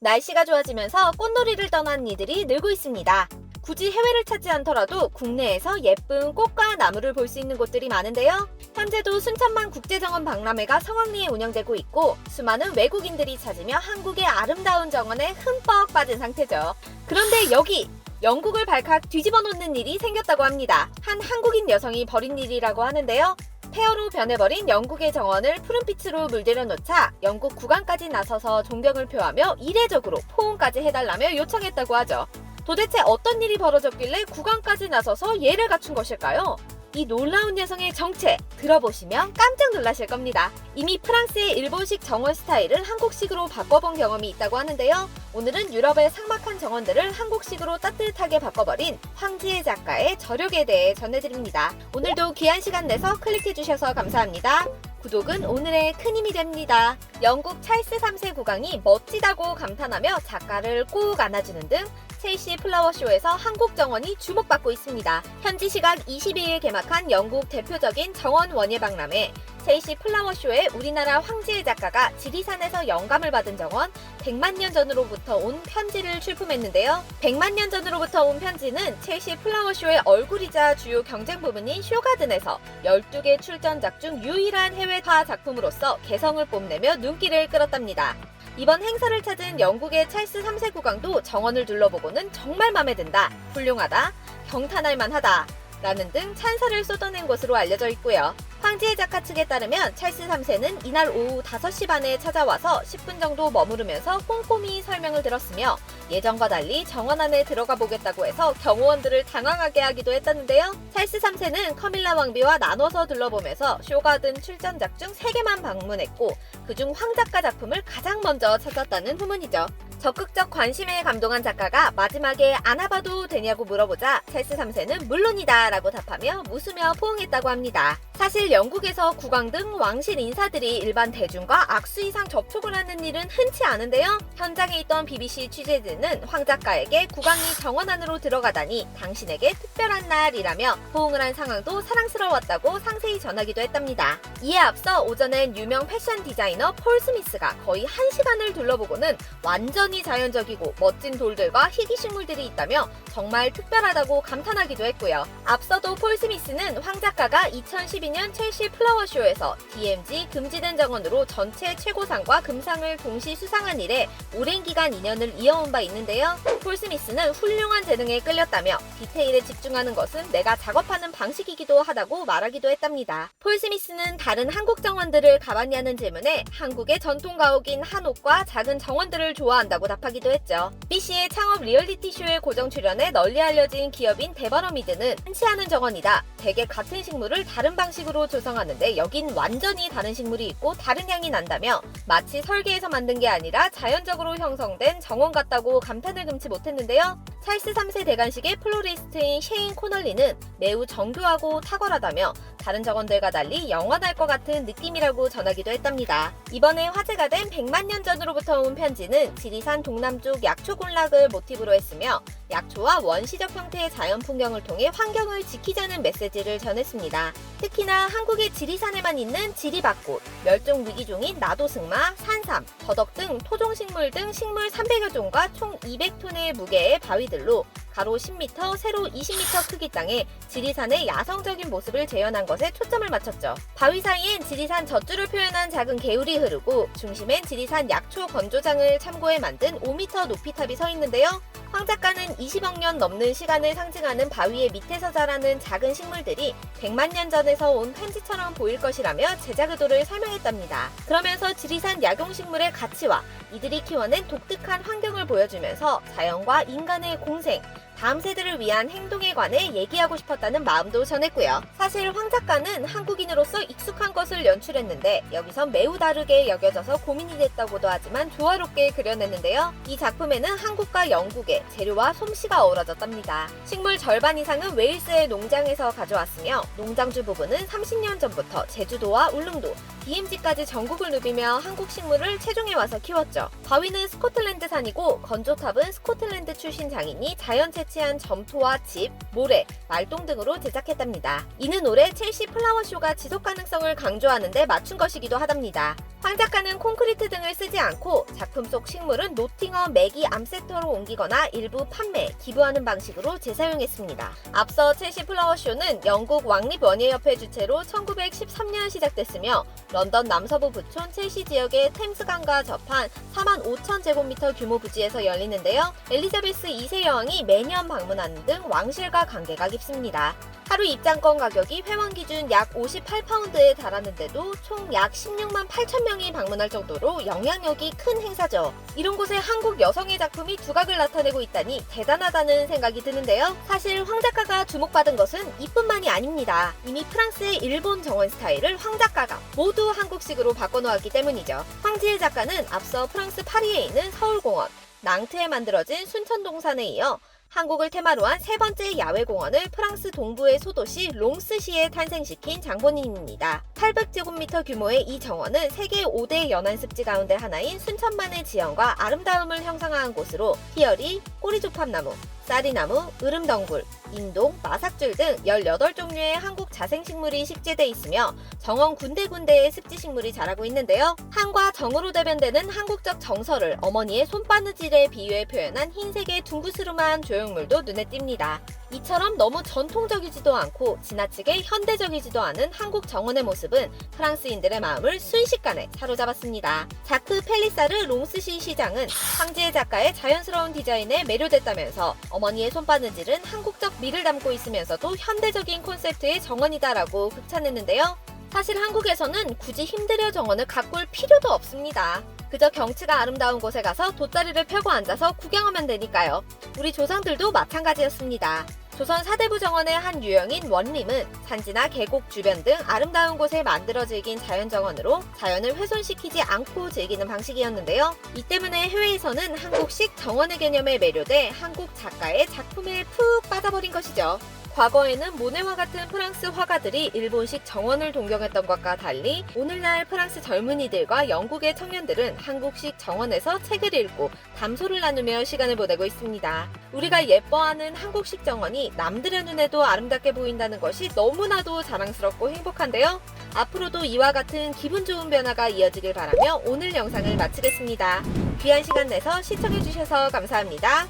날씨가 좋아지면서 꽃놀이를 떠난 이들이 늘고 있습니다. 굳이 해외를 찾지 않더라도 국내에서 예쁜 꽃과 나무를 볼 수 있는 곳들이 많은데요. 현재도 순천만 국제정원 박람회가 성황리에 운영되고 있고 수많은 외국인들이 찾으며 한국의 아름다운 정원에 흠뻑 빠진 상태죠. 그런데 여기! 영국을 발칵 뒤집어 놓는 일이 생겼다고 합니다. 한 한국인 여성이 벌인 일이라고 하는데요. 폐허로 변해버린 영국의 정원을 푸른빛으로 물들여 놓자 영국 국왕까지 나서서 존경을 표하며 이례적으로 포옹까지 해달라며 요청했다고 하죠. 도대체 어떤 일이 벌어졌길래 국왕까지 나서서 예를 갖춘 것일까요? 이 놀라운 여성의 정체 들어보시면 깜짝 놀라실 겁니다. 이미 프랑스의 일본식 정원 스타일을 한국식으로 바꿔본 경험이 있다고 하는데요. 오늘은 유럽의 삭막한 정원들을 한국식으로 따뜻하게 바꿔버린 황지혜 작가의 저력에 대해 전해드립니다. 오늘도 귀한 시간 내서 클릭해주셔서 감사합니다. 구독은 오늘의 큰 힘이 됩니다. 영국 찰스 3세 국왕이 멋지다고 감탄하며 작가를 꼭 안아주는 등 첼시 플라워쇼에서 한국 정원이 주목받고 있습니다. 현지 시각 22일 개막한 영국 대표적인 정원 원예 박람회 첼시 플라워쇼에 우리나라 황지혜 작가가 지리산에서 영감을 받은 정원 100만 년 전으로부터 온 편지를 출품했는데요. 100만 년 전으로부터 온 편지는 첼시 플라워쇼의 얼굴이자 주요 경쟁 부분인 쇼가든에서 12개 출전작 중 유일한 해외화 작품으로서 개성을 뽐내며 눈길을 끌었답니다. 이번 행사를 찾은 영국의 찰스 3세 국왕도 정원을 둘러보고는 정말 마음에 든다, 훌륭하다, 경탄할 만하다 라는 등 찬사를 쏟아낸 것으로 알려져 있고요. 황지혜 작가 측에 따르면 찰스 3세는 이날 오후 5시 반에 찾아와서 10분 정도 머무르면서 꼼꼼히 설명을 들었으며 예전과 달리 정원 안에 들어가 보겠다고 해서 경호원들을 당황하게 하기도 했다는데요. 찰스 3세는 커밀라 왕비와 나눠서 둘러보면서 쇼가든 출전작 중 3개만 방문했고 그중 황 작가 작품을 가장 먼저 찾았다는 후문이죠. 적극적 관심에 감동한 작가가 마지막에 안아봐도 되냐고 물어보자 찰스 3세는 물론이다 라고 답하며 웃으며 포옹했다고 합니다. 사실 영국에서 국왕 등 왕실 인사들이 일반 대중과 악수 이상 접촉을 하는 일은 흔치 않은데요. 현장에 있던 BBC 취재진은 황 작가에게 국왕이 정원 안으로 들어가다니 당신에게 특별한 날이라며 포옹을 한 상황도 사랑스러웠다고 상세히 전하기도 했답니다. 이에 앞서 오전엔 유명 패션 디자이너 폴 스미스가 거의 1시간을 둘러보고는 완전히 자연적이고 멋진 돌들과 희귀식물들이 있다며 정말 특별하다고 감탄하기도 했고요. 앞서도 폴 스미스는 황 작가가 2012년 첼시 플라워쇼에서 DMZ 금지된 정원으로 전체 최고상과 금상을 동시 수상한 이래 오랜 기간 인연을 이어온 바 있는데요. 폴 스미스는 훌륭한 재능에 끌렸다며 디테일에 집중하는 것은 내가 작업하는 방식이기도 하다고 말하기도 했답니다. 폴 스미스는 다른 한국 정원들을 가봤냐는 질문에 한국의 전통 가옥인 한옥과 작은 정원들을 좋아한다고 답하기도 했죠. BBC의 창업 리얼리티 쇼에 고정 출연해 널리 알려진 기업인 데버너미드는 흔치 않은 정원이다. 대개 같은 식물을 다른 방식으로 조성하는데 여긴 완전히 다른 식물이 있고 다른 향이 난다며 마치 설계해서 만든 게 아니라 자연적으로 형성된 정원 같다고 감탄을 금치 못했는데요. 찰스 3세 대관식의 플로리스트인 셰인 코널리는 매우 정교하고 탁월하다며 다른 정원들과 달리 영원할 것 같은 느낌이라고 전하기도 했답니다. 이번에 화제가 된 100만 년 전으로부터 온 편지는 지리산 동남쪽 약초군락을 모티브로 했으며 약초와 원시적 형태의 자연 풍경을 통해 환경을 지키자는 메시지를 전했습니다. 특히나 한국의 지리산에만 있는 지리밭꽃, 멸종 위기종인 나도승마, 산삼, 더덕 등 토종식물 등 식물 300여 종과 총 200톤의 무게의 바위들로 가로 10m, 세로 20m 크기 땅에 지리산의 야성적인 모습을 재현한 것에 초점을 맞췄죠. 바위 사이엔 지리산 젖줄을 표현한 작은 개울이 흐르고 중심엔 지리산 약초 건조장을 참고해 만든 5m 높이탑이 서 있는데요. 황 작가는 20억 년 넘는 시간을 상징하는 바위의 밑에서 자라는 작은 식물들이 100만 년 전에서 온 편지처럼 보일 것이라며 제작 의도를 설명했답니다. 그러면서 지리산 약용식물의 가치와 이들이 키워낸 독특한 환경을 보여주면서 자연과 인간의 공생, 다음 세대를 위한 행동에 관해 얘기하고 싶었다는 마음도 전했고요. 사실 황 작가는 한국인으로서 익숙한 것을 연출했는데 여기선 매우 다르게 여겨져서 고민이 됐다고도 하지만 조화롭게 그려냈는데요. 이 작품에는 한국과 영국의 재료와 솜씨가 어우러졌답니다. 식물 절반 이상은 웨일스의 농장에서 가져왔으며 농장주 부부는 30년 전부터 제주도와 울릉도, DMZ까지 전국을 누비며 한국 식물을 채종해 와서 키웠죠. 바위는 스코틀랜드산이고 건조탑은 스코틀랜드 출신 장인이 자연 채취한 점토와 짚, 모래, 말똥 등으로 제작했답니다. 이는 올해 첼시 플라워쇼가 지속 가능성을 강조하는 데 맞춘 것이기도 하답니다. 황 작가는 콘크리트 등을 쓰지 않고 작품 속 식물은 노팅엄 매기 암세터로 옮기거나 일부 판매, 기부하는 방식으로 재사용했습니다. 앞서 첼시 플라워쇼는 영국 왕립 원예협회 주최로 1913년 시작됐으며 런던 남서부 부촌 첼시 지역의 템스강과 접한 45,000제곱미터 규모 부지에서 열리는데요. 엘리자베스 2세 여왕이 매년 방문하는 등 왕실과 관계가 깊습니다. 하루 입장권 가격이 회원 기준 약 58파운드에 달하는데도 총 약 16만 8천 명이 방문할 정도로 영향력이 큰 행사죠. 이런 곳에 한국 여성의 작품이 두각을 나타내고 있다니 대단하다는 생각이 드는데요. 사실 황 작가가 주목받은 것은 이뿐만이 아닙니다. 이미 프랑스의 일본 정원 스타일을 황 작가가 모두 한국식으로 바꿔놓았기 때문이죠. 황지혜 작가는 앞서 프랑스 파리에 있는 서울공원, 낭트에 만들어진 순천동산에 이어 한국을 테마로 한 세 번째 야외공원을 프랑스 동부의 소도시 롱스시에 탄생시킨 장본인입니다. 800제곱미터 규모의 이 정원은 세계 5대 연안습지 가운데 하나인 순천만의 지형과 아름다움을 형상화한 곳으로 희열이, 꼬리조팝나무, 쌀이나무, 으름덩굴, 인동, 마삭줄 등 18종류의 한국 자생식물이 식재돼 있으며 정원 군데군데에 습지식물이 자라고 있는데요. 한과 정으로 대변되는 한국적 정서를 어머니의 손바느질에 비유해 표현한 흰색의 둥그스름한 조형물도 눈에 띕니다. 이처럼 너무 전통적이지도 않고 지나치게 현대적이지도 않은 한국 정원의 모습은 프랑스인들의 마음을 순식간에 사로잡았습니다. 자크 펠리사르 롱스시 시장은 황지혜 작가의 자연스러운 디자인에 매료됐다면서 어머니의 손바느질은 한국적 미를 담고 있으면서도 현대적인 콘셉트의 정원이다라고 극찬했는데요. 사실 한국에서는 굳이 힘들여 정원을 가꿀 필요도 없습니다. 그저 경치가 아름다운 곳에 가서 돗자리를 펴고 앉아서 구경하면 되니까요. 우리 조상들도 마찬가지였습니다. 조선 사대부 정원의 한 유형인 원림은 산지나 계곡 주변 등 아름다운 곳에 만들어 즐긴 자연정원으로 자연을 훼손시키지 않고 즐기는 방식이었는데요. 이 때문에 해외에서는 한국식 정원의 개념에 매료돼 한국 작가의 작품에 푹 빠져버린 것이죠. 과거에는 모네와 같은 프랑스 화가들이 일본식 정원을 동경했던 것과 달리 오늘날 프랑스 젊은이들과 영국의 청년들은 한국식 정원에서 책을 읽고 담소를 나누며 시간을 보내고 있습니다. 우리가 예뻐하는 한국식 정원이 남들의 눈에도 아름답게 보인다는 것이 너무나도 자랑스럽고 행복한데요. 앞으로도 이와 같은 기분 좋은 변화가 이어지길 바라며 오늘 영상을 마치겠습니다. 귀한 시간 내서 시청해주셔서 감사합니다.